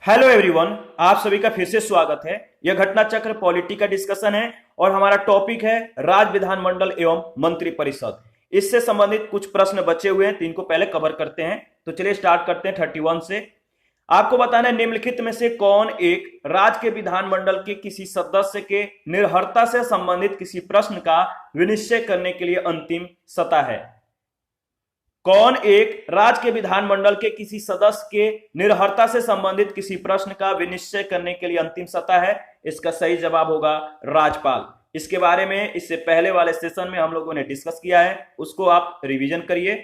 Hello everyone, आप सभी का फिर से स्वागत है। यह घटना चक्र पॉलिटी का डिस्कशन है और हमारा टॉपिक है राज्य विधानमंडल एवं मंत्री परिषद। इससे संबंधित कुछ प्रश्न बचे हुए हैं तो इनको पहले कवर करते हैं। तो चलिए स्टार्ट करते हैं 31 से। आपको बताना है निम्नलिखित में से कौन एक राज्य के विधानमंडल के किसी सदस्य के निर्भरता से संबंधित किसी प्रश्न का विनिश्चय करने के लिए अंतिम सत्ता है। कौन एक राज्य के विधानमंडल के किसी सदस्य के निर्भरता से संबंधित किसी प्रश्न का विनिश्चय करने के लिए अंतिम सत्ता है? इसका सही जवाब होगा राज्यपाल। इसके बारे में इससे पहले वाले सेशन में हम लोगों ने डिस्कस किया है, उसको आप रिवीजन करिए।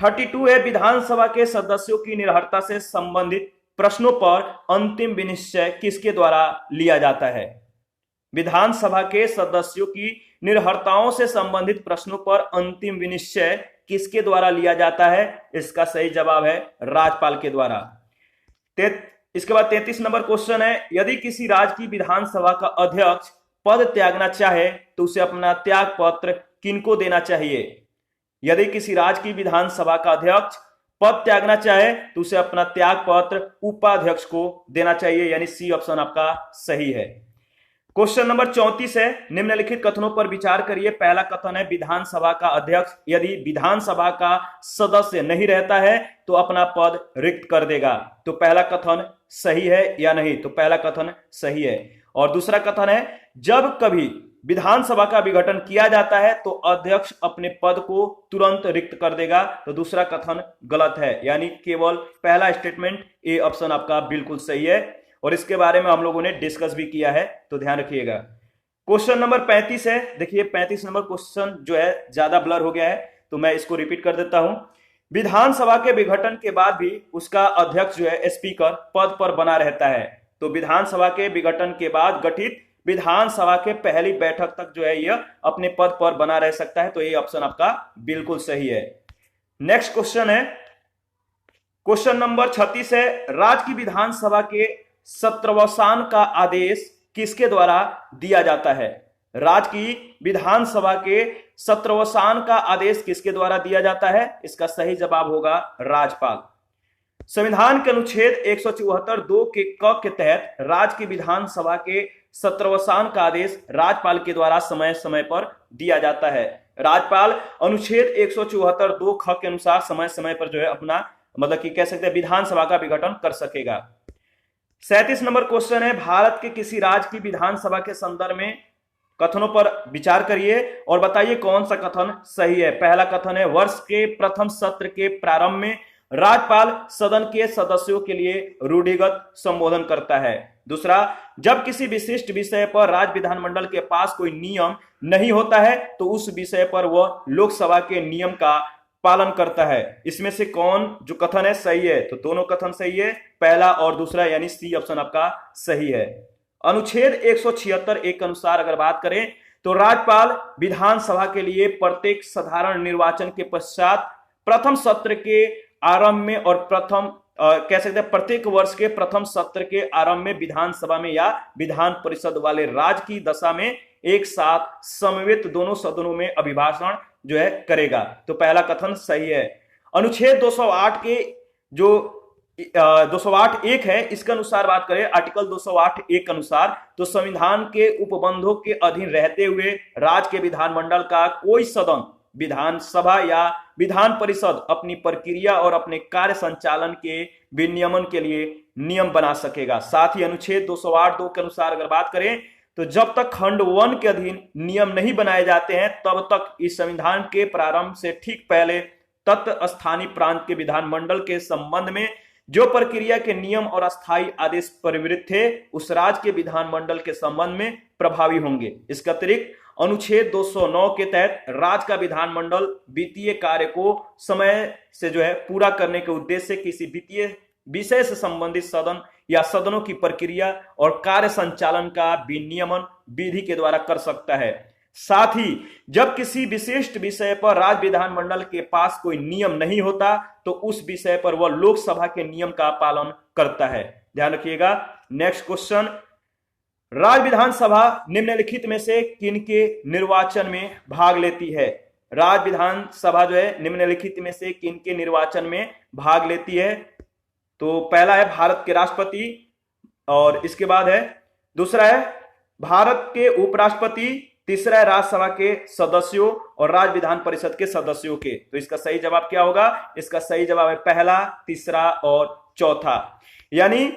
32 है विधानसभा के सदस्यों की निर्भरता से संबंधित प्रश्नों पर अंतिम विनिश्चय किसके द्वारा लिया जाता है? विधानसभा के सदस्यों की निर्भरताओं से संबंधित प्रश्नों पर अंतिम विनिश्चय किसके द्वारा लिया जाता है? इसका सही जवाब है राज्यपाल के द्वारा। इसके बाद 33 नंबर क्वेश्चन है, यदि किसी राज्य की विधानसभा का अध्यक्ष पद त्यागना चाहे तो उसे अपना त्याग पत्र किनको देना चाहिए? यदि किसी राज्य की विधानसभा का अध्यक्ष पद त्यागना चाहे तो उसे अपना त्याग पत्र उपाध्यक्ष को देना चाहिए, यानी सी ऑप्शन आपका सही है। क्वेश्चन नंबर 34 है, निम्नलिखित कथनों पर विचार करिए। पहला कथन है विधानसभा का अध्यक्ष यदि विधानसभा का सदस्य नहीं रहता है तो अपना पद रिक्त कर देगा। तो पहला कथन सही है या नहीं? तो पहला कथन सही है। और दूसरा कथन है जब कभी विधानसभा का विघटन किया जाता है तो अध्यक्ष अपने पद को तुरंत रिक्त कर देगा। तो दूसरा कथन गलत है, यानी केवल पहला स्टेटमेंट ए ऑप्शन आपका बिल्कुल सही है और इसके बारे में हम लोगों ने डिस्कस भी किया है, तो ध्यान रखिएगा। क्वेश्चन नंबर 35 है। देखिए 35 नंबर क्वेश्चन जो है ज्यादा ब्लर हो गया है तो मैं इसको रिपीट कर देता हूं। विधानसभा के विघटन के बाद भी उसका अध्यक्ष जो है स्पीकर पद पर बना रहता है। तो विधानसभा के विघटन के बाद गठित विधानसभा के पहली बैठक तक जो है यह अपने पद पर बना रह सकता है। तो ये ऑप्शन आपका बिल्कुल सही है। नेक्स्ट क्वेश्चन है, क्वेश्चन नंबर 36 है, राज्य की विधानसभा के सत्रावसान का आदेश किसके द्वारा दिया जाता है? राज्य की विधानसभा के सत्रावसान का आदेश किसके द्वारा दिया जाता है? इसका सही जवाब होगा राज्यपाल। संविधान के अनुच्छेद 174 2 के क के तहत राज्य की विधानसभा के सत्रावसान का आदेश राज्यपाल के द्वारा समय समय पर दिया जाता है। राज्यपाल अनुच्छेद 174 2 ख के अनुसार समय समय पर जो है अपना मतलब कि कह सकते हैं विधानसभा का विघटन कर सकेगा। 37 नंबर क्वेश्चन है, भारत के किसी राज्य की विधानसभा के संदर्भ में कथनों पर विचार करिए और बताइए कौन सा कथन सही है। पहला कथन है वर्ष के प्रथम सत्र के प्रारंभ में राज्यपाल सदन के सदस्यों के लिए रूढ़िगत संबोधन करता है। दूसरा, जब किसी विशिष्ट विषय पर राज्य विधानमंडल के पास कोई नियम नहीं होता है तो उस विषय पर वह लोकसभा के नियम का पालन करता है। इसमें से कौन जो कथन है सही है? तो दोनों कथन सही है, पहला और दूसरा, यानी सी ऑप्शन आपका सही है। अनुच्छेद 176 एक अनुसार अगर बात करें तो राज्यपाल विधानसभा के लिए प्रत्येक साधारण निर्वाचन के पश्चात प्रथम सत्र के आरंभ में और कह सकते हैं प्रत्येक वर्ष के प्रथम सत्र के आरंभ में विधानसभा में या विधान परिषद वाले राज्य की दशा में एक साथ समवेत दोनों सदनों में अभिभाषण जो है करेगा। तो पहला कथन सही है। अनुच्छेद 208 के जो 208 एक है इसके अनुसार बात करें, आर्टिकल 208 एक अनुसार तो संविधान के उपबंधों के अधीन रहते हुए राज्य के विधानमंडल का कोई सदन, विधानसभा या विधान परिषद अपनी प्रक्रिया और अपने कार्य संचालन के विनियमन के लिए नियम बना सकेगा। साथ ही अनुच्छेद 208 2 के अनुसार अगर बात करें तो जब तक खंड 1 के अधीन नियम नहीं बनाए जाते हैं तब तक इस संविधान के प्रारंभ से ठीक पहले तत् स्थानीय प्रांत के विधानमंडल के संबंध में जो प्रक्रिया के नियम और अस्थायी आदेश परिवृत्त थे उस राज्य के विधानमंडल के संबंध में प्रभावी होंगे। इसके अतिरिक्त अनुच्छेद 209 के तहत राज्य का विधानमंडल वित्तीय कार्य को समय से जो है पूरा करने के उद्देश्य से किसी वित्तीय विषय से संबंधित सदन या सदनों की प्रक्रिया और कार्य संचालन का विनियमन विधि के द्वारा कर सकता है। साथ ही जब किसी विशिष्ट विषय पर राज्य विधानमंडल के पास कोई नियम नहीं होता तो उस विषय पर वह लोकसभा के नियम का पालन करता है। ध्यान रखिएगा। नेक्स्ट क्वेश्चन, राज्य विधानसभा निम्नलिखित में से किनके निर्वाचन में भाग लेती है? राज्य विधानसभा जो है निम्नलिखित में से किनके निर्वाचन में भाग लेती है? तो पहला है भारत के राष्ट्रपति, और इसके बाद है दूसरा है भारत के उपराष्ट्रपति, तीसरा है राज्यसभा के सदस्यों और राज्य विधान परिषद के सदस्यों के। तो इसका सही जवाब क्या होगा? इसका सही जवाब है पहला, तीसरा और चौथा। यानी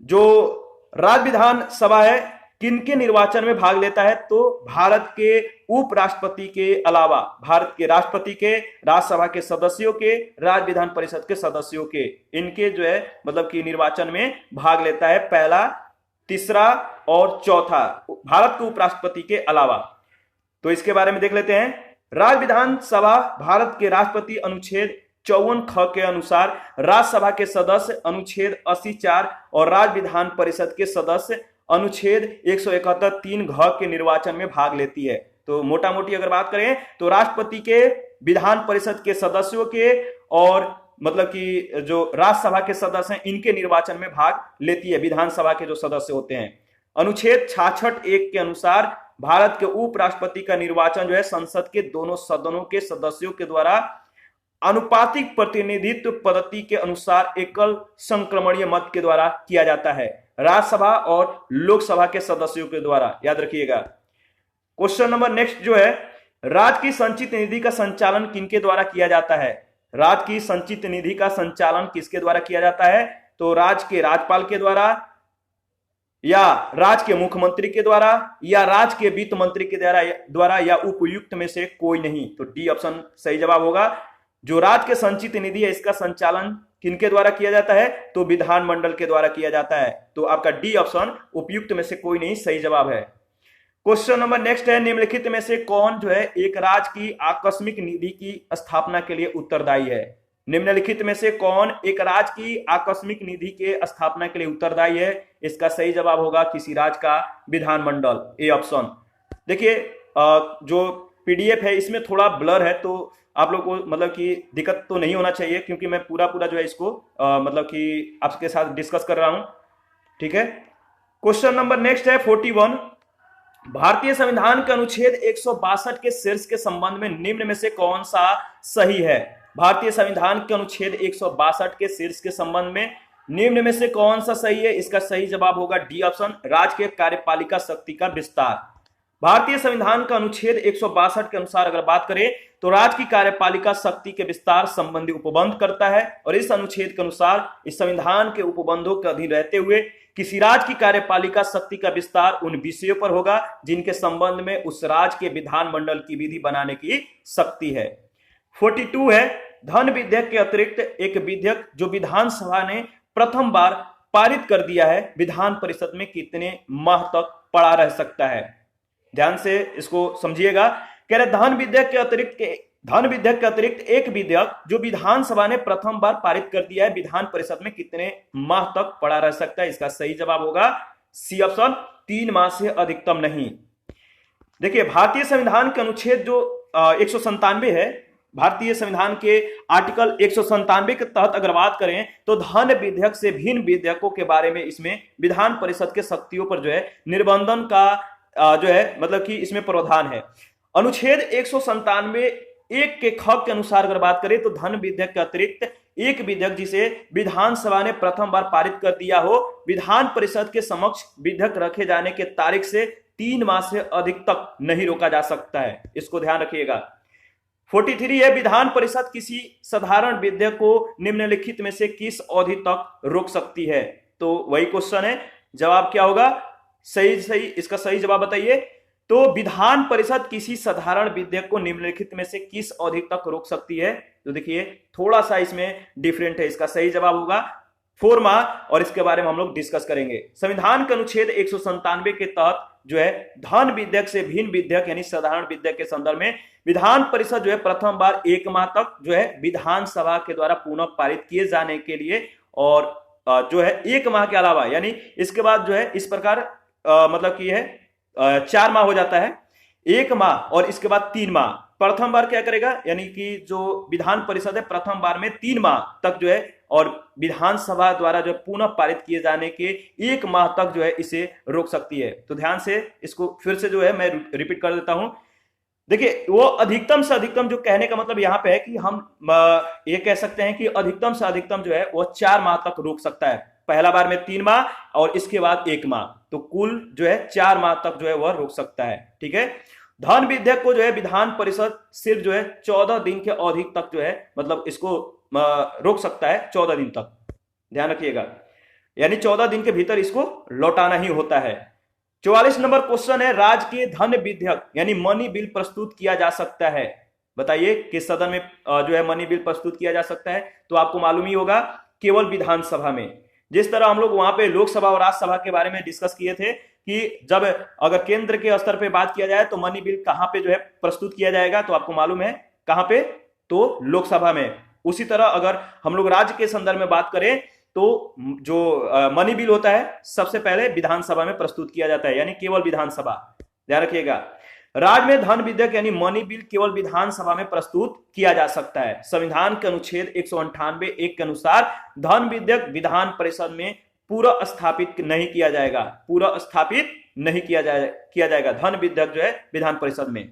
जो राज्य विधानसभा है किनके निर्वाचन में भाग लेता है? तो भारत के उपराष्ट्रपति के अलावा भारत के राष्ट्रपति के, राज्यसभा के सदस्यों के, राज्य विधान परिषद के सदस्यों के, इनके जो है मतलब कि निर्वाचन में भाग लेता है पहला, तीसरा और चौथा, भारत के उपराष्ट्रपति के अलावा। तो इसके बारे में देख लेते हैं। राज्य विधानसभा भारत के राष्ट्रपति अनुच्छेद 54 ख के अनुसार, राज्यसभा के सदस्य अनुच्छेद 80(4) और राज्य विधान परिषद के सदस्य अनुच्छेद 171 3 घ के निर्वाचन में भाग लेती है। तो मोटा मोटी अगर बात करें तो राष्ट्रपति के, विधान परिषद के सदस्यों के और मतलब कि जो राज्यसभा के सदस्य हैं इनके निर्वाचन में भाग लेती है विधानसभा के जो सदस्य होते हैं। अनुच्छेद 66(1) के अनुसार भारत के उपराष्ट्रपति का निर्वाचन जो है संसद के दोनों सदनों के सदस्यों के द्वारा अनुपातिक प्रतिनिधित्व पद्धति के अनुसार एकल संक्रमणीय मत के द्वारा किया जाता है, राज्यसभा और लोकसभा के सदस्यों के द्वारा। याद रखिएगा। क्वेश्चन नंबर नेक्स्ट जो है, राज्य की संचित निधि का संचालन किनके द्वारा किया जाता है? राज्य की संचित निधि का संचालन किसके द्वारा किया जाता है? तो राज्य के राज्यपाल के द्वारा, या राज्य के मुख्यमंत्री के द्वारा, या राज्य के वित्त मंत्री के द्वारा या उपयुक्त में से कोई नहीं। तो डी ऑप्शन सही जवाब होगा। जो राज्य के संचित निधि है इसका संचालन किनके द्वारा किया जाता है? तो विधानमंडल के द्वारा किया जाता है। तो आपका डी ऑप्शन उपयुक्त में से कोई नहीं सही जवाब है। क्वेश्चन नंबर नेक्स्ट है, निम्नलिखित में से कौन जो है एक राज्य की आकस्मिक निधि की स्थापना के लिए उत्तरदायी है? निम्नलिखित में से कौन एक राज्य की आकस्मिक निधि के स्थापना के लिए उत्तरदायी है? इसका सही जवाब होगा किसी राज्य का विधानमंडल, ए ऑप्शन। देखिए जो पीडीएफ है इसमें थोड़ा ब्लर है, तो आप लोग को मतलब कि दिक्कत तो नहीं होना चाहिए, क्योंकि मैं पूरा जो है इसको मतलब कि आपके साथ डिस्कस कर रहा हूं। ठीक है। क्वेश्चन नंबर नेक्स्ट है 41। भारतीय संविधान के अनुच्छेद 162 के शीर्ष के संबंध में निम्न में से कौन सा सही है? भारतीय संविधान के अनुच्छेद 162 के शीर्ष के संबंध में निम्न में से कौन सा सही है? इसका सही जवाब होगा डी ऑप्शन, राज्य के कार्यपालिका शक्ति का विस्तार। भारतीय संविधान का अनुच्छेद 162 के अनुसार अगर बात करें तो राज्य की कार्यपालिका शक्ति के विस्तार संबंधी उपबंध करता है, और इस अनुच्छेद के अनुसार इस संविधान के उपबंधों के अधीन रहते हुए किसी राज्य की कार्यपालिका शक्ति का विस्तार उन विषयों पर होगा जिनके संबंध में उस राज्य के विधानमंडल की विधि बनाने की शक्ति है। 42 है, धन विधेयक के अतिरिक्त एक विधेयक जो विधानसभा ने प्रथम बार पारित कर दिया है विधान परिषद में कितने माह तक पड़ा रह सकता है? ध्यान से इसको समझिएगा। कह रहे धन विधेयक के अतिरिक्त एक विधेयक जो विधानसभा ने प्रथम बार पारित कर दिया है विधान परिषद में कितने माह तक पड़ा रह सकता है? इसका सही जवाब होगा सी ऑप्शन, 3 माह से अधिकतम नहीं। देखिए भारतीय संविधान के अनुच्छेद जो 197 है, भारतीय संविधान के आर्टिकल 197 के तहत अगर बात करें तो धन विधेयक से भिन्न विधेयकों के बारे में इसमें विधान परिषद के शक्तियों पर जो है निर्बंधन का जो है मतलब कि इसमें प्रावधान है। अनुच्छेद 197 1 के ख के अनुसार अगर बात करें तो धन विधेयक के अतिरिक्त एक विधेयक जिसे विधानसभा ने प्रथम बार पारित कर दिया हो विधान परिषद के समक्ष विधेयक रखे जाने के तारीख से 3 माह से अधिक तक नहीं रोका जा सकता है। इसको ध्यान रखिएगा। 43 है, विधान परिषद किसी साधारण विधेयक को निम्नलिखित में से किस अवधि तक रोक सकती है? तो वही क्वेश्चन है, जवाब क्या होगा? सही इसका सही जवाब बताइए। तो विधान परिषद किसी साधारण विधेयक को निम्नलिखित में से किस अवधि तक रोक सकती है? तो देखिए थोड़ा सा इसमें डिफरेंट है, इसका सही जवाब होगा 4 माह, और इसके बारे में हम लोग डिस्कस करेंगे। संविधान के अनुच्छेद 197 के तहत जो है धन विधेयक से भिन्न विधेयक यानी साधारण विधेयक के संदर्भ में विधान परिषद जो है प्रथम बार 1 माह तक जो है विधानसभा के द्वारा पुनः पारित किए जाने के लिए, और जो है 1 माह के अलावा यानी इसके बाद जो है इस प्रकार मतलब कि है 4 माह हो जाता है, 1 माह और इसके बाद 3 माह। प्रथम बार क्या करेगा यानी कि जो विधान परिषद है प्रथम बार में 3 माह तक जो है, और विधानसभा द्वारा जो पुनः पारित किए जाने के 1 माह तक जो है इसे रोक सकती है। तो ध्यान से इसको फिर से जो है मैं रिपीट कर देता हूं। देखिए वो अधिकतम से अधिकतम, जो कहने का मतलब यहाँ पे है कि हम ये कह सकते हैं कि अधिकतम से अधिकतम जो है वो 4 माह तक रोक सकता है। पहला बार में 3 माह और इसके बाद 1 माह, तो कुल जो है 4 माह तक जो है वह रोक सकता है। ठीक है। धन विधेयक को जो है विधान परिषद सिर्फ जो है 14 दिन के अवधि तक जो है मतलब इसको रोक सकता है, 14 दिन तक, ध्यान रखिएगा, यानी 14 दिन के भीतर इसको लौटाना ही होता है। 44 नंबर क्वेश्चन है, राज्य के धन विधेयक यानी मनी बिल प्रस्तुत किया जा सकता है। बताइए किस सदन में जो है मनी बिल प्रस्तुत किया जा सकता है? तो आपको मालूम ही होगा, केवल विधानसभा में। जिस तरह हम लोग वहां पे लोकसभा और राज्यसभा के बारे में डिस्कस किए थे कि जब अगर केंद्र के स्तर पे बात किया जाए तो मनी बिल कहां पे जो है प्रस्तुत किया जाएगा, तो आपको मालूम है कहां पे, तो लोकसभा में। उसी तरह अगर हम लोग राज्य के संदर्भ में बात करें तो जो मनी बिल होता है सबसे पहले विधानसभा में प्रस्तुत किया जाता है, यानी केवल विधानसभा, ध्यान रखिएगा। राज्य में धन विधेयक यानी मनी बिल केवल विधानसभा में प्रस्तुत किया जा सकता है। संविधान के अनुच्छेद 198(1) के अनुसार धन विधेयक विधान परिषद में पूरा स्थापित नहीं किया जाएगा, पूरा स्थापित नहीं किया जाएगा धन विधेयक जो है विधान परिषद में।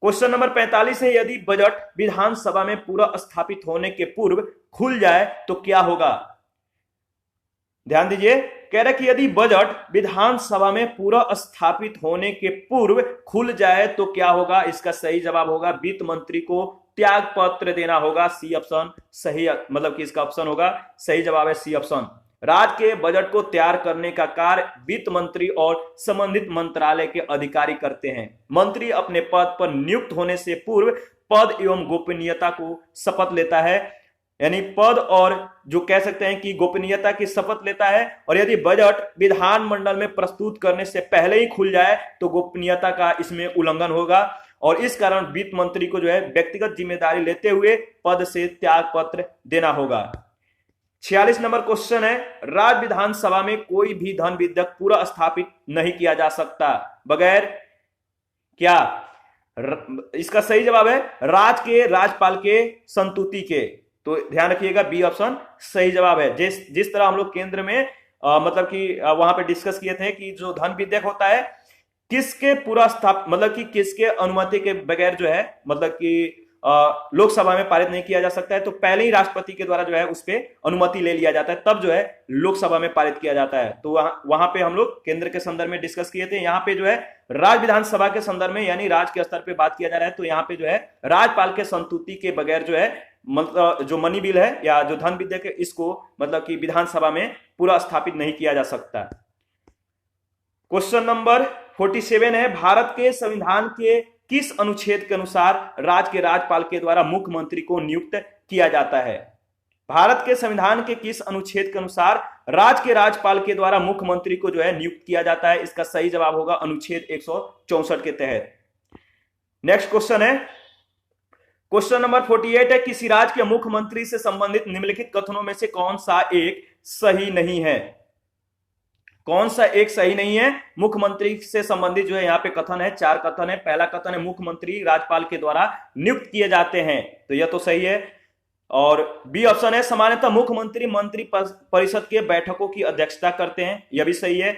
क्वेश्चन नंबर 45 है, यदि बजट विधानसभा में पूरा स्थापित होने के पूर्व खुल जाए तो क्या होगा? ध्यान दीजिए, कह रहा है कि यदि बजट विधानसभा में पूरा स्थापित होने के पूर्व खुल जाए तो क्या होगा? इसका सही जवाब होगा वित्त मंत्री को त्याग पत्र देना होगा। सी ऑप्शन सही, मतलब कि इसका ऑप्शन होगा, सही जवाब है सी ऑप्शन। राज्य के बजट को तैयार करने का कार्य वित्त मंत्री और संबंधित मंत्रालय के अधिकारी करते हैं। मंत्री अपने पद पर नियुक्त होने से पूर्व पद एवं गोपनीयता को शपथ लेता है, यानी पद और जो कह सकते हैं कि गोपनीयता की शपथ लेता है। और यदि बजट विधानमंडल में प्रस्तुत करने से पहले ही खुल जाए तो गोपनीयता का इसमें उल्लंघन होगा, और इस कारण वित्त मंत्री को जो है व्यक्तिगत जिम्मेदारी लेते हुए पद से त्याग पत्र देना होगा। 46 नंबर क्वेश्चन है, राज्य विधानसभा में कोई भी धन विधेयक पूरा स्थापित नहीं किया जा सकता बगैर क्या? इसका सही जवाब है राज्य के राज्यपाल के संतुति के। तो ध्यान रखिएगा बी ऑप्शन सही जवाब है। जिस तरह हम लोग केंद्र में मतलब कि वहां पे डिस्कस किए थे कि जो धन विधेयक होता है किसके पूरा मतलब कि किसके अनुमति के बगैर जो है मतलब कि लोकसभा में पारित नहीं किया जा सकता है, तो पहले ही राष्ट्रपति के द्वारा जो है उस पर अनुमति ले लिया जाता है, तब जो है लोकसभा में पारित किया जाता है। तो वहां पे हम लोग केंद्र के संदर्भ में डिस्कस किए थे। यहाँ पे जो है राज्य विधानसभा के संदर्भ में यानी राज्य के स्तर पे बात किया जा रहा है, तो यहाँ पे जो है राज्यपाल के संतुति के बगैर जो है मतलब जो मनी बिल है या जो धन विधेयक है इसको मतलब कि विधानसभा में पूरा स्थापित नहीं किया जा सकता। क्वेश्चन नंबर 47 है, भारत के संविधान के किस अनुच्छेद के अनुसार राज्य के राज्यपाल के द्वारा मुख्यमंत्री को नियुक्त किया जाता है? भारत के संविधान के किस अनुच्छेद के अनुसार राज्य के राज्यपाल के द्वारा मुख्यमंत्री को जो है नियुक्त किया जाता है? इसका सही जवाब होगा अनुच्छेद 164 के तहत। नेक्स्ट क्वेश्चन है, क्वेश्चन नंबर 48 है, किसी राज्य के मुख्यमंत्री से संबंधित निम्नलिखित कथनों में से कौन सा एक सही नहीं है? कौन सा एक सही नहीं है? मुख्यमंत्री से संबंधित जो है यहाँ पे कथन है, 4 कथन है। पहला कथन है मुख्यमंत्री राज्यपाल के द्वारा नियुक्त किए जाते हैं, तो यह तो सही है। और बी ऑप्शन है सामान्यतः मुख्यमंत्री मंत्री परिषद के बैठकों की अध्यक्षता करते हैं, यह भी सही है।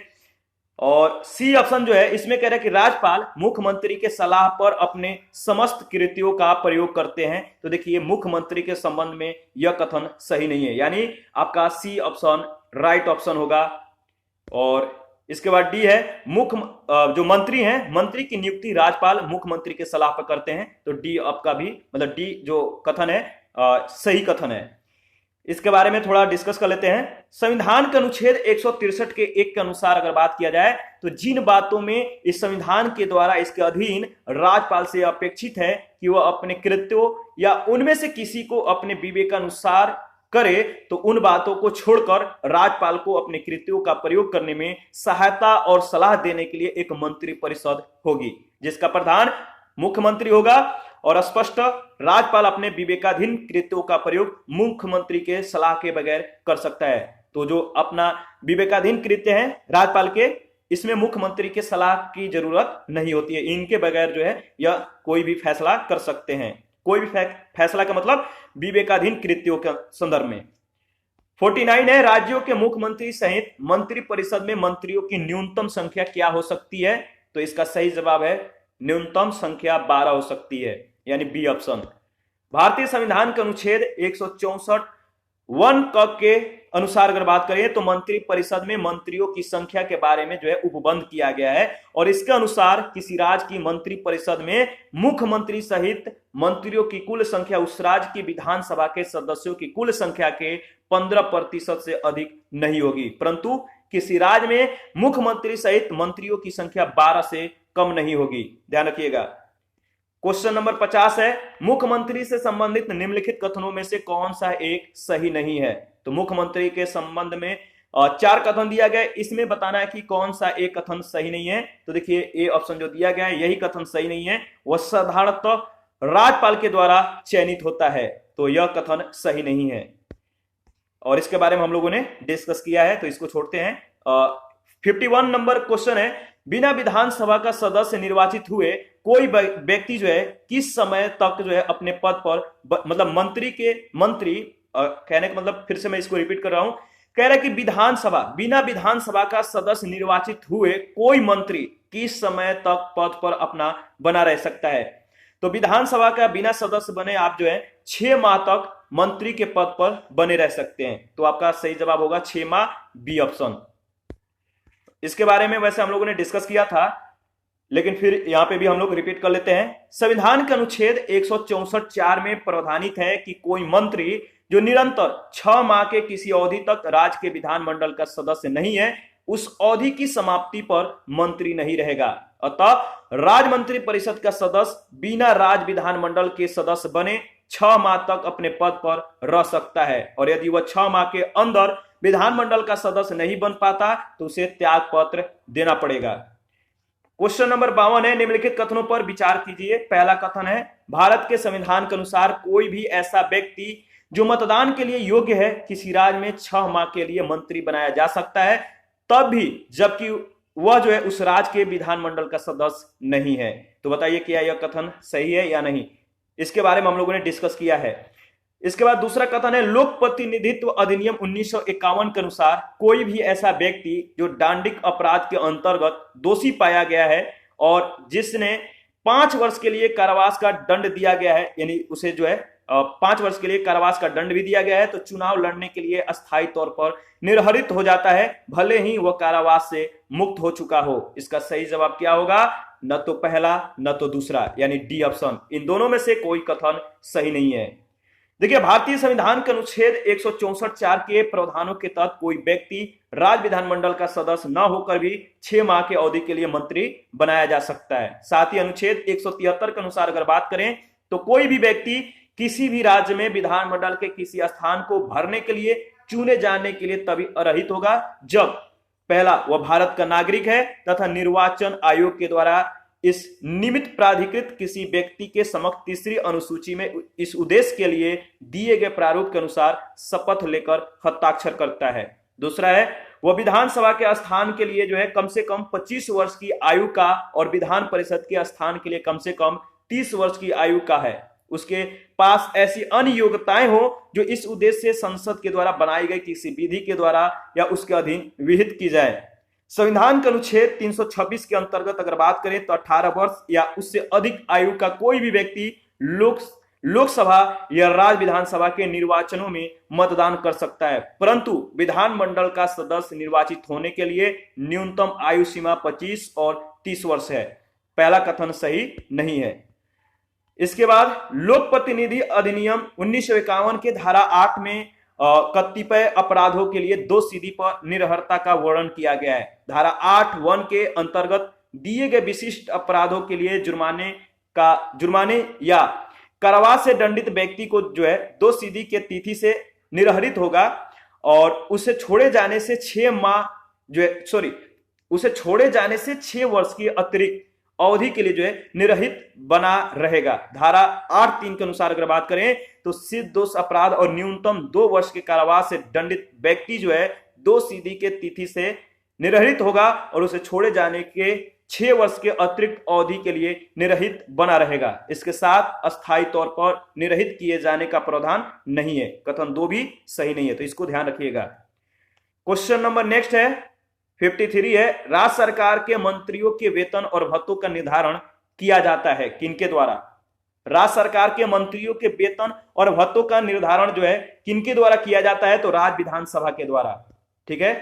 और सी ऑप्शन जो है इसमें कह रहा है कि राज्यपाल मुख्यमंत्री के सलाह पर अपने समस्त कृतियों का प्रयोग करते हैं, तो देखिए मुख्यमंत्री के संबंध में यह कथन सही नहीं है, यानी आपका सी ऑप्शन राइट ऑप्शन होगा। और इसके बाद डी है मुख्य जो मंत्री हैं, मंत्री की नियुक्ति राज्यपाल मुख्यमंत्री के सलाह पर करते हैं, तो डी आपका भी मतलब डी जो कथन है सही कथन है। इसके बारे में थोड़ा डिस्कस कर लेते हैं। संविधान के अनुच्छेद 163 के 1 के अनुसार अगर बात किया जाए तो जिन बातों में इस संविधान के द्वारा इसके अधीन राज्यपाल से अपेक्षित है कि वह अपने कृत्यों या उनमें से किसी को अपने विवेकानुसार करे, तो उन बातों को छोड़कर राज्यपाल को अपने कृत्यों का प्रयोग करने में सहायता और सलाह देने के लिए एक मंत्री परिषद होगी, जिसका प्रधान मुख्यमंत्री होगा। और स्पष्ट राज्यपाल अपने विवेकाधीन कृत्यों का प्रयोग मुख्यमंत्री के सलाह के बगैर कर सकता है। तो जो अपना विवेकाधीन कृत्य है राज्यपाल के, इसमें मुख्यमंत्री के सलाह की जरूरत नहीं होती है, इनके बगैर जो है यह कोई भी फैसला कर सकते हैं। कोई भी फैसला का मतलब विवेकाधीन कृत्यों के संदर्भ में। 49 है, राज्यों के मुख्यमंत्री सहित मंत्री परिषद में मंत्रियों की न्यूनतम संख्या क्या हो सकती है? तो इसका सही जवाब है न्यूनतम संख्या 12 हो सकती है, यानी बी ऑप्शन। भारतीय संविधान के अनुच्छेद 164 वन क के अनुसार अगर बात करें तो मंत्री परिषद में मंत्रियों की संख्या के बारे में जो है उपबंध किया गया है, और इसके अनुसार किसी राज्य की मंत्री परिषद में मुख्यमंत्री सहित मंत्रियों की कुल संख्या उस राज्य की विधानसभा के सदस्यों की कुल संख्या के 15% से अधिक नहीं होगी, परंतु किसी राज्य में मुख्यमंत्री सहित मंत्रियों की संख्या 12 से कम नहीं होगी। ध्यान रखिएगा। क्वेश्चन नंबर 50 है, मुख्यमंत्री से संबंधित निम्नलिखित कथनों में से कौन सा एक सही नहीं है। तो मुख्यमंत्री के संबंध में 4 कथन दिया गया, इसमें बताना है कि कौन सा एक कथन सही नहीं है। तो देखिए ए ऑप्शन जो दिया गया है यही कथन सही नहीं है, वह साधारणतः राज्यपाल के द्वारा चयनित होता है, तो यह कथन सही नहीं है और इसके बारे में हम लोगों ने डिस्कस किया है, तो इसको छोड़ते हैं। 51 नंबर क्वेश्चन है, बिना विधानसभा का सदस्य निर्वाचित हुए कोई व्यक्ति जो है किस समय तक जो है अपने पद पर मतलब मंत्री कहने का मतलब, फिर से मैं इसको रिपीट कर रहा हूं, कह रहा है कि बिना विधानसभा का सदस्य निर्वाचित हुए कोई मंत्री किस समय तक पद पर अपना बना रह सकता है। तो विधानसभा का बिना सदस्य बने आप जो है 6 माह तक मंत्री के पद पर बने रह सकते हैं, तो आपका सही जवाब होगा 6 माह, बी ऑप्शन। इसके बारे में वैसे हम लोगों ने डिस्कस किया था, लेकिन फिर यहां पे भी हम लोग रिपीट कर लेते हैं। संविधान के अनुच्छेद 164(4) में प्रावधानित है कि कोई मंत्री जो निरंतर 6 माह के किसी अवधि तक राज्य के विधानमंडल का सदस्य नहीं है, उस अवधि की समाप्ति पर मंत्री नहीं रहेगा। अतः राज्य मंत्री परिषद का सदस्य बिना राज्य विधानमंडल के सदस्य बने 6 माह तक अपने पद पर रह सकता है, और यदि वह 6 माह के अंदर विधानमंडल का सदस्य नहीं बन पाता तो उसे त्याग पत्र देना पड़ेगा। क्वेश्चन नंबर 52 है, निम्नलिखित कथनों पर विचार कीजिए। पहला कथन है, भारत के संविधान के अनुसार कोई भी ऐसा व्यक्ति जो मतदान के लिए योग्य है किसी राज्य में 6 माह के लिए मंत्री बनाया जा सकता है, तब भी जबकि वह जो है उस राज्य के विधानमंडल का सदस्य नहीं है। तो बताइए क्या यह कथन सही है या नहीं, इसके बारे में हम लोगों ने डिस्कस किया है। इसके बाद दूसरा कथन है, लोक प्रतिनिधित्व अधिनियम 1951 के अनुसार कोई भी ऐसा व्यक्ति जो डांडिक अपराध के अंतर्गत दोषी पाया गया है और जिसने 5 वर्ष के लिए कारावास का दंड दिया गया है, यानी उसे जो है 5 वर्ष के लिए कारावास का दंड भी दिया गया है, तो चुनाव लड़ने के लिए अस्थायी तौर पर निर्हरित हो जाता है, भले ही वह कारावास से मुक्त हो चुका हो। इसका सही जवाब क्या होगा, न तो पहला न तो दूसरा, यानी डी ऑप्शन। इन दोनों में से कोई कथन सही नहीं है। देखिए, भारतीय संविधान के अनुच्छेद 164(4) के प्रावधानों के तहत कोई व्यक्ति राज्य विधानमंडल का सदस्य न होकर भी 6 माह के अवधि के लिए मंत्री बनाया जा सकता है। साथ ही अनुच्छेद 173 के अनुसार अगर बात करें तो कोई भी व्यक्ति किसी भी राज्य में विधानमंडल के किसी स्थान को भरने के लिए चुने जाने के लिए तभी अर्हित होगा जब पहला, वह भारत का नागरिक है तथा निर्वाचन आयोग के द्वारा इस निमित्त प्राधिकृत किसी व्यक्ति के समक्ष तीसरी अनुसूची में इस उद्देश्य के लिए दिए गए प्रारूप के अनुसार शपथ लेकर हस्ताक्षर करता है। दूसरा है, वह विधानसभा के स्थान के लिए जो है कम से कम 25 वर्ष की आयु का और विधान परिषद के स्थान के लिए कम से कम 30 वर्ष की आयु का है। उसके पास ऐसी अन्य योग्यताएं हो जो इस उद्देश्य से संसद के द्वारा बनाई गई किसी विधि के द्वारा या उसके अधीन विहित की जाए। संविधान के अनुच्छेद 326 के अंतर्गत अगर बात करें तो 18 वर्ष या उससे अधिक आयु का कोई भी व्यक्ति लोकसभा या राज्य विधानसभा के निर्वाचनों में मतदान कर सकता है, परंतु विधानमंडल का सदस्य निर्वाचित होने के लिए न्यूनतम आयु सीमा 25 और 30 वर्ष है। पहला कथन सही नहीं है। इसके बाद लोक प्रतिनिधि अधिनियम 1951 के धारा 8 में कतिपय अपराधों के लिए 2 सीधी पर निर्भरता का वर्णन किया गया है। धारा 8(1) के अंतर्गत दिए गए विशिष्ट अपराधों के लिए जुर्माने या कारावास से दंडित व्यक्ति को जो है 2 सीधी के तिथि से निर्हरित होगा और उसे छोड़े जाने से 6 वर्ष की अतिरिक्त अवधि के लिए जो है निरहित बना रहेगा। धारा 8(3) के अनुसार अगर बात करें तो सिद्ध दोष अपराध और न्यूनतम 2 वर्ष के कारावास से दंडित व्यक्ति जो है 2 सीधी के तिथि से निरहित होगा और उसे छोड़े जाने के 6 वर्ष के अतिरिक्त अवधि के लिए निरहित बना रहेगा। इसके साथ अस्थायी तौर पर निरहित किए जाने का प्रावधान नहीं है। कथन 2 भी सही नहीं है, तो इसको ध्यान रखिएगा। क्वेश्चन नंबर नेक्स्ट है 53 है, राज्य सरकार के मंत्रियों के वेतन और भत्तों का निर्धारण किया जाता है। किनके द्वारा? राज्य सरकार के मंत्रियों के वेतन और भत्तों का निर्धारण जो है किनके द्वारा किया जाता है? तो राज्य विधानसभा के द्वारा। ठीक है,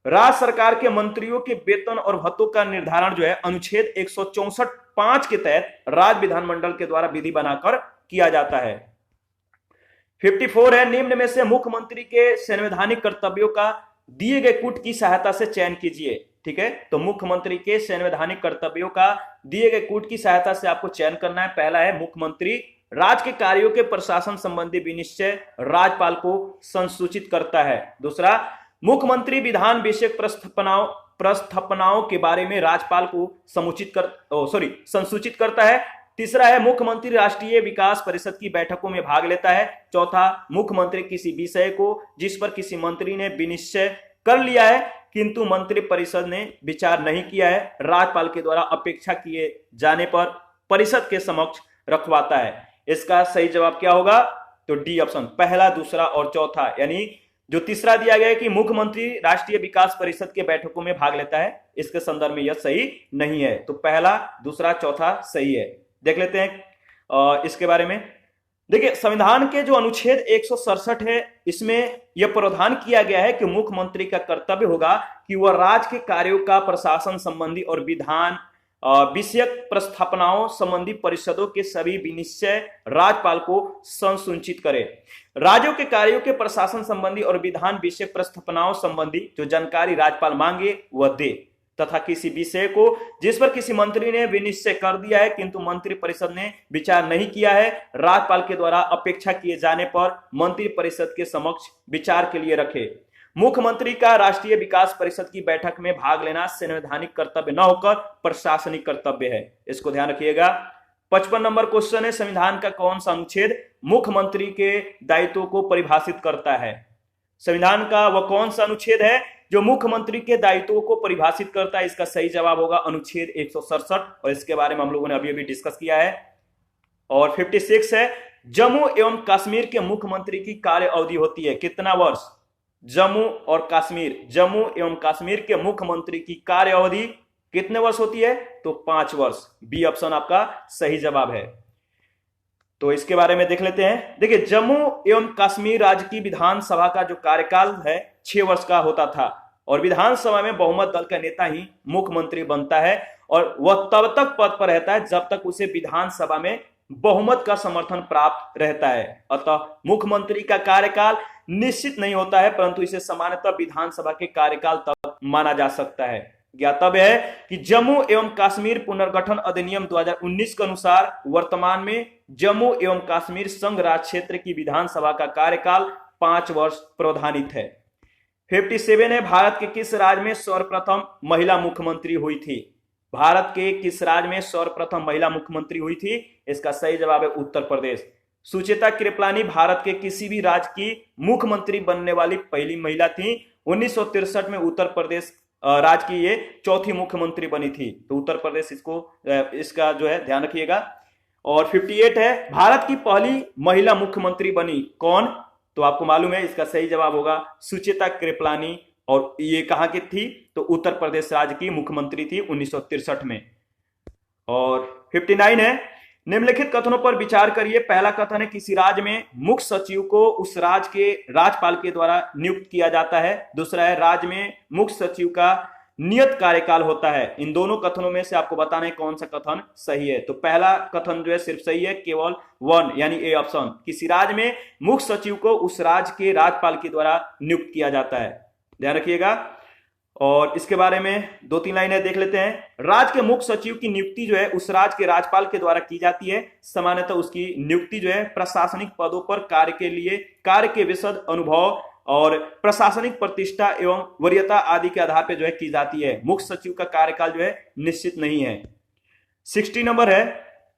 राज्य सरकार के मंत्रियों के वेतन और भत्तों का निर्धारण जो है अनुच्छेद 164(5) के तहत राज्य विधानमंडल के द्वारा विधि बनाकर किया जाता है। 54 है, निम्न में से मुख्यमंत्री के संवैधानिक कर्तव्यों का दिए गए कूट की सहायता से चयन कीजिए। ठीक है, तो मुख्यमंत्री के संवैधानिक कर्तव्यों का दिए गए कूट की सहायता से आपको चयन करना है। पहला है, मुख्यमंत्री राज्य के कार्यों के प्रशासन संबंधी विनिश्चय राज्यपाल को संसूचित करता है। दूसरा, मुख्यमंत्री विधान विषयक प्रस्थापनाओं के बारे में राज्यपाल को संसूचित करता है। तीसरा है, मुख्यमंत्री राष्ट्रीय विकास परिषद की बैठकों में भाग लेता है। चौथा, मुख्यमंत्री किसी विषय को जिस पर किसी मंत्री ने विनिश्चय कर लिया है किंतु मंत्री परिषद ने विचार नहीं किया है, राज्यपाल के द्वारा अपेक्षा किए जाने पर परिषद के समक्ष रखवाता है। इसका सही जवाब क्या होगा? तो डी ऑप्शन, पहला, दूसरा और चौथा। यानी जो तीसरा दिया गया है कि मुख्यमंत्री राष्ट्रीय विकास परिषद के बैठकों में भाग लेता है, इसके संदर्भ में यह सही नहीं है। तो पहला, दूसरा, चौथा सही है। देख लेते हैं इसके बारे में। देखिए, संविधान के जो अनुच्छेद 167 है, इसमें यह प्रावधान किया गया है कि मुख्यमंत्री का कर्तव्य होगा कि वह राज्य के कार्यों का प्रशासन संबंधी और विधान विषयक प्रस्थापनाओं संबंधी परिषदों के सभी विनिश्चय राज्यपाल को संसूचित करे। राज्यों के कार्यों के प्रशासन संबंधी और विधान विषयक प्रस्थापनाओं संबंधी जो जानकारी राज्यपाल मांगे वह दे, तथा किसी विषय को जिस पर किसी मंत्री ने विनिश्चय कर दिया है किंतु मंत्री परिषद ने विचार नहीं किया है, राज्यपाल के द्वारा अपेक्षा किए जाने पर मंत्री परिषद के समक्ष विचार के लिए रखे। मुख्यमंत्री का राष्ट्रीय विकास परिषद की बैठक में भाग लेना संवैधानिक कर्तव्य न होकर प्रशासनिक कर्तव्य है। इसको ध्यान रखिएगा। 55 नंबर क्वेश्चन है, संविधान का कौन सा अनुच्छेद मुख्यमंत्री के दायित्वों को परिभाषित करता है? संविधान का वह कौन सा अनुच्छेद है जो मुख्यमंत्री के दायित्वों को परिभाषित करता है? इसका सही जवाब होगा अनुच्छेद 167, और इसके बारे में हम लोगों ने अभी डिस्कस किया है। और 56 है, जम्मू एवं कश्मीर के मुख्यमंत्री की कार्य अवधि होती है कितना वर्ष? जम्मू एवं कश्मीर के मुख्यमंत्री की कार्य अवधि कितने वर्ष होती है? तो 5 वर्ष। बी ऑप्शन आपका सही जवाब है। तो इसके बारे में देख लेते हैं। देखिए, जम्मू एवं कश्मीर राज्य की विधानसभा का जो कार्यकाल है 6 वर्ष का होता था, और विधानसभा में बहुमत दल का नेता ही मुख्यमंत्री बनता है, और वह तब तक पद पर रहता है जब तक उसे विधानसभा में बहुमत का समर्थन प्राप्त रहता है। अतः मुख्यमंत्री का कार्यकाल निश्चित नहीं होता है, परंतु इसे सामान्यतः विधानसभा के कार्यकाल तक माना जा सकता है। ज्ञातव्य है कि जम्मू एवं कश्मीर पुनर्गठन अधिनियम 2019 के अनुसार वर्तमान में जम्मू एवं कश्मीर संघ राज्य क्षेत्र की विधानसभा का कार्यकाल 5 वर्ष प्रावधानित है। 57 है, भारत के किस राज्य में सर्वप्रथम महिला मुख्यमंत्री हुई थी? भारत के किस राज्य में सर्वप्रथम महिला मुख्यमंत्री हुई थी? इसका सही जवाब है उत्तर प्रदेश। सुचेता कृपलानी भारत के किसी भी राज्य की मुख्यमंत्री बनने वाली पहली महिला थी। 1963 में उत्तर प्रदेश राज्य की ये चौथी मुख्यमंत्री बनी थी। तो उत्तर प्रदेश इसका जो है ध्यान रखिएगा। और 58 है, भारत की पहली महिला मुख्यमंत्री बनी कौन? तो आपको मालूम है, इसका सही जवाब होगा सुचेता कृपलानी, और ये कहां की थी? तो उत्तर प्रदेश राज्य की मुख्यमंत्री थी 1963 में। और 59 है, निम्नलिखित कथनों पर विचार करिए। पहला कथन है, किसी राज्य में मुख्य सचिव को उस राज्य के राज्यपाल के द्वारा नियुक्त किया जाता है। दूसरा है, राज्य में मुख्य सचिव का नियत कार्यकाल होता है। इन दोनों कथनों में से आपको बताना है कौन सा कथन सही है। तो पहला कथन जो है सिर्फ सही है, केवल 1 यानी ए ऑप्शन। किसी राज्य में मुख्य सचिव को उस राज्य के राज्यपाल के द्वारा नियुक्त किया जाता है, ध्यान रखिएगा। और इसके बारे में 2-3 लाइनें देख लेते हैं। राज्य के मुख्य सचिव की नियुक्ति जो है उस राज्य के राज्यपाल के द्वारा की जाती है। सामान्यतः उसकी नियुक्ति जो है प्रशासनिक पदों पर कार्य के विशद अनुभव और प्रशासनिक प्रतिष्ठा एवं वरीयता आदि के आधार पर जो है की जाती है। मुख्य सचिव का कार्यकाल जो है निश्चित नहीं है। 60 नंबर है,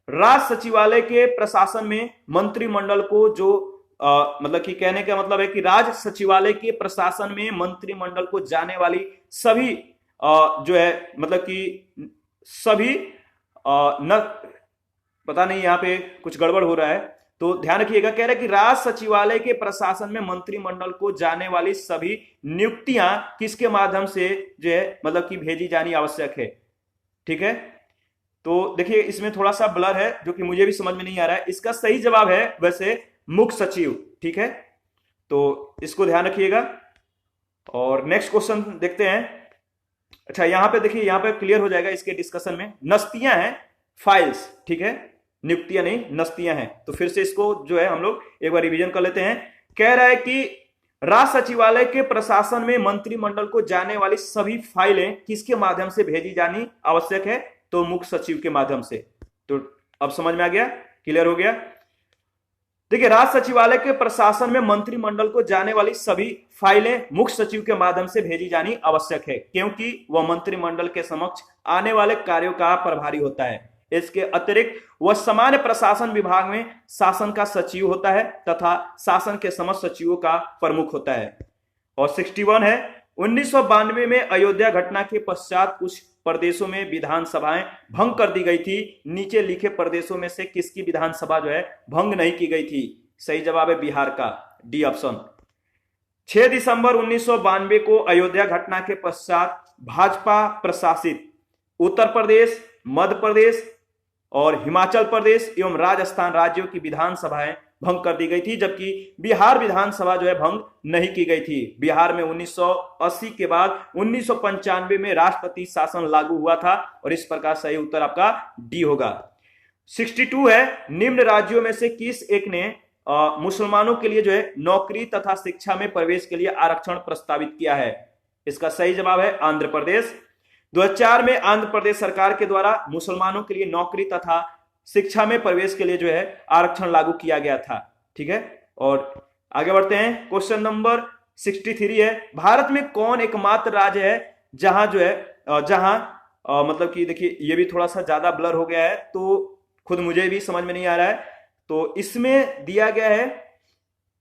राज्य सचिवालय के प्रशासन में मंत्रिमंडल को जो मतलब कि कहने का मतलब है कि राज्य सचिवालय के प्रशासन में मंत्रिमंडल को जाने वाली सभी जो है मतलब कि सभी न पता नहीं, यहाँ पे कुछ गड़बड़ हो रहा है, तो ध्यान रखिएगा। कह रहे हैं कि राज्य सचिवालय के प्रशासन में मंत्रिमंडल को जाने वाली सभी नियुक्तियां किसके माध्यम से जो है मतलब कि भेजी जानी आवश्यक है। ठीक है, तो देखिए इसमें थोड़ा सा ब्लर है जो कि मुझे भी समझ में नहीं आ रहा है। इसका सही जवाब है वैसे मुख्य सचिव, ठीक है, तो इसको ध्यान रखिएगा। और नेक्स्ट क्वेश्चन देखते हैं। अच्छा यहां पे देखिए, यहां पे क्लियर हो जाएगा इसके डिस्कशन में। नस्तियां हैं फाइल्स, ठीक है, नियुक्तियां नहीं नस्तियां हैं। तो फिर से इसको जो है हम लोग एक बार रिवीजन कर लेते हैं। कह रहा है कि राज्य सचिवालय के प्रशासन में मंत्रिमंडल को जाने वाली सभी फाइलें किसके माध्यम से भेजी जानी आवश्यक है? तो मुख्य सचिव के माध्यम से। तो अब समझ में आ गया, क्लियर हो गया। देखिए राज्य सचिवालय के प्रशासन में मंत्रिमंडल को जाने वाली सभी फाइलें मुख्य सचिव के माध्यम से भेजी जानी आवश्यक है, क्योंकि वह मंत्रिमंडल के समक्ष आने वाले कार्यों का प्रभारी होता है। इसके अतिरिक्त वह सामान्य प्रशासन विभाग में शासन का सचिव होता है तथा शासन के समस्त सचिवों का प्रमुख होता है। और 61 है, 1992 में अयोध्या घटना के पश्चात कुछ प्रदेशों में विधानसभाएं भंग कर दी गई थी। नीचे लिखे प्रदेशों में से किसकी विधानसभा जो है भंग नहीं की गई थी? सही जवाब है बिहार का, डी ऑप्शन। 6 दिसंबर 1992 को अयोध्या घटना के पश्चात भाजपा प्रशासित उत्तर प्रदेश, मध्य प्रदेश और हिमाचल प्रदेश एवं राजस्थान राज्यों की विधानसभाएं भंग कर दी गई थी, जबकि बिहार विधानसभा जो है भंग नहीं की गई थी। बिहार में 1980 के बाद 1995 में राष्ट्रपति शासन लागू हुआ था और इस प्रकार सही उत्तर आपका डी होगा। 62 है, निम्न राज्यों में से किस एक ने मुसलमानों के लिए जो है नौकरी तथा शिक्षा में प्रवेश के लिए आरक्षण प्रस्तावित किया है? इसका सही जवाब है आंध्र प्रदेश। 2004 में आंध्र प्रदेश सरकार के द्वारा मुसलमानों के लिए नौकरी तथा शिक्षा में प्रवेश के लिए जो है आरक्षण लागू किया गया था, ठीक है। और आगे बढ़ते हैं, क्वेश्चन नंबर 63 है, भारत में कौन एकमात्र राज्य है जहां जो है मतलब कि देखिए ये भी थोड़ा सा ज्यादा ब्लर हो गया है तो खुद मुझे भी समझ में नहीं आ रहा है। तो इसमें दिया गया है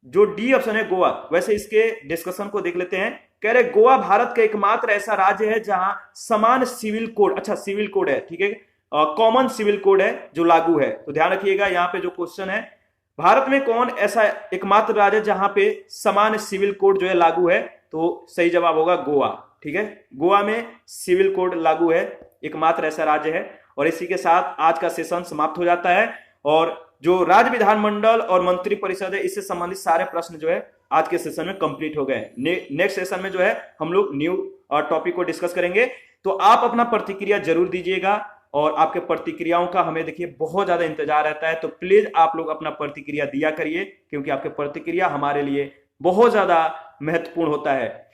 जो डी ऑप्शन है गोवा। वैसे इसके डिस्कशन को देख लेते हैं। कह रहे गोवा भारत का एकमात्र ऐसा राज्य है जहां समान सिविल कोड, अच्छा सिविल कोड है, ठीक है, कॉमन सिविल कोड है जो लागू है। तो ध्यान रखिएगा यहाँ पे जो क्वेश्चन है, भारत में कौन ऐसा एकमात्र राज्य जहां पे समान सिविल कोड जो है लागू है? तो सही जवाब होगा गोवा, ठीक है। गोवा में सिविल कोड लागू है, एकमात्र ऐसा राज्य है। और इसी के साथ आज का सेशन समाप्त हो जाता है और जो राज्य विधानमंडल और मंत्री परिषद है इससे संबंधित सारे प्रश्न जो है आज के सेशन में कंप्लीट हो गए। नेक्स्ट सेशन में जो है हम लोग न्यू टॉपिक को डिस्कस करेंगे। तो आप अपना प्रतिक्रिया जरूर दीजिएगा और आपके प्रतिक्रियाओं का हमें देखिए बहुत ज्यादा इंतजार रहता है। तो प्लीज आप लोग अपना प्रतिक्रिया दिया करिए, क्योंकि आपके प्रतिक्रिया हमारे लिए बहुत ज्यादा महत्वपूर्ण होता है।